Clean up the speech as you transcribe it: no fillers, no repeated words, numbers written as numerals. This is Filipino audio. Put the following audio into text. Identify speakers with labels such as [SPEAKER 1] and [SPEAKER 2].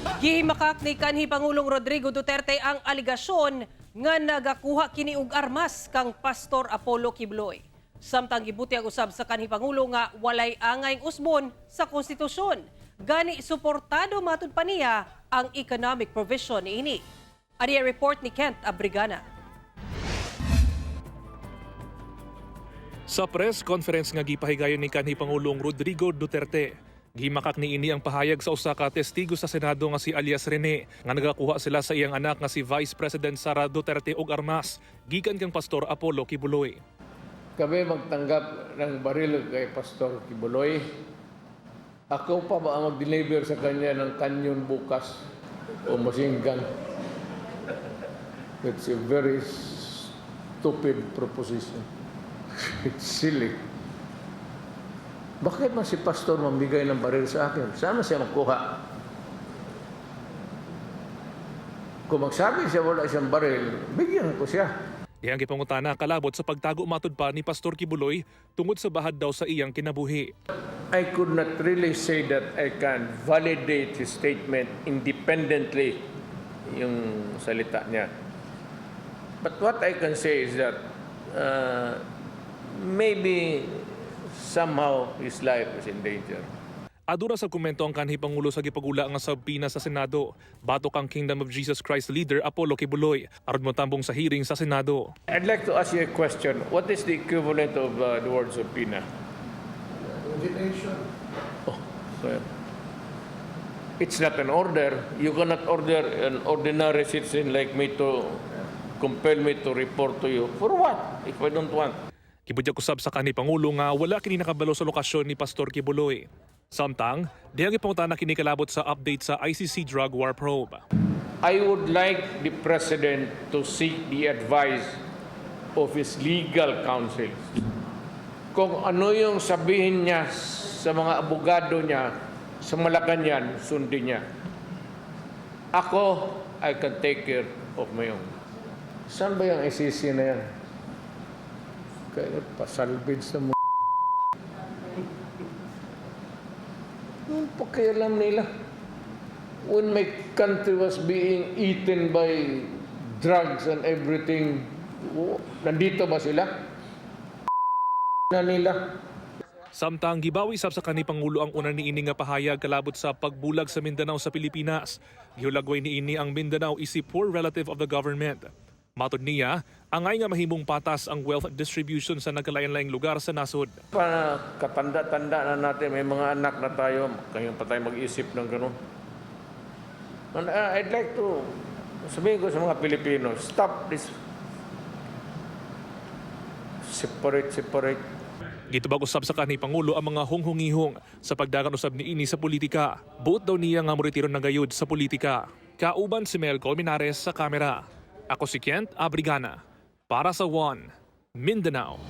[SPEAKER 1] Gihimakak ni kanhi Pangulong Rodrigo Duterte ang aligasyon nga nagakuha kini og armas kang Pastor Apollo Quiboloy. Samtang gibuti ang usab sa kanhi Pangulo nga walay angay usbon sa konstitusyon. Gani suportado matud pa niya ang economic provision niini. Ani report ni Kent Abrigana.
[SPEAKER 2] Sa press conference nga gipahigayon ni kanhi Pangulong Rodrigo Duterte, gimakak niini ang pahayag sa usa ka testigo sa Senado nga si alias Rene nga nagakuha sila sa iyang anak nga si Vice President Sara Duterte og armas gikan kang Pastor Apollo Quiboloy.
[SPEAKER 3] Kami magtanggap ng baril kay Pastor Quiboloy. Ako pa ba ang mag-deliver sa kanya ng kanyon bukas o machine gun? It's a very stupid proposition. It's silly. Bakit man si Pastor mamigay ng baril sa akin? Sana siya magkuha. Kung magsabi siya wala siyang baril, bigyan ko siya.
[SPEAKER 2] Dihang gipangutana kalabot sa pagtago matud pa ni Pastor Quiboloy tungod sa bahad daw sa iyang kinabuhi.
[SPEAKER 3] I could not really say that I can validate his statement independently, yung salita niya. But what I can say is that maybe somehow his life is in danger.
[SPEAKER 2] Aduna sa komento ang kanhi Pangulo sa gipagula nga sabina sa Senado, batok ang Kingdom of Jesus Christ leader Apollo Quiboloy aron motambong sa hearing sa Senado.
[SPEAKER 3] I'd like to ask you a question. What is the equivalent of the word subpoena?
[SPEAKER 4] Ordination.
[SPEAKER 3] Oh, well, it's not an order. You cannot order an ordinary citizen like me to compel me to report to you. For what? If I don't want.
[SPEAKER 2] Gibudyag usab sa kanhi Pangulo nga wala kini nakabalo sa lokasyon ni Pastor Quiboloy. Samtang, dihang gipangutana kini kalabot sa update sa ICC Drug War Probe.
[SPEAKER 3] I would like the President to seek the advice of his legal counsel. Kung ano yung sabihin niya sa mga abogado niya sa Malacanang, sundin niya. Ako, I can take care of my own. Saan ba yung ICC na yan? Kaya pasalvage na mo. Yung pakialam nila. When my country was being eaten by drugs and everything, nandito ba sila? Na nila.
[SPEAKER 2] Samtang gibawi sab sa kanhi Pangulo ang una niini nga pahayag kalabot sa pagbulag sa Mindanao sa Pilipinas. Gihulagway niini ang Mindanao is a poor relative of the government. Matod niya, angay nga mahimong patas ang wealth distribution sa nagkalain-laing lugar sa nasod.
[SPEAKER 3] Para katanda-tanda na natin, may mga anak na tayo, kaya pa tayo mag-isip ng ganun. And I'd like to sabihin ko sa mga Pilipino, stop this separate.
[SPEAKER 2] Gitubag usab sa kanhi Pangulo ang mga hunghungihong sa pagdagan usab niini sa politika. Buot daw niya nga moretiro na gayud sa politika. Kauban si Mel Colmenares sa kamera. Ako si Kent Abrigana para sa One Mindanao.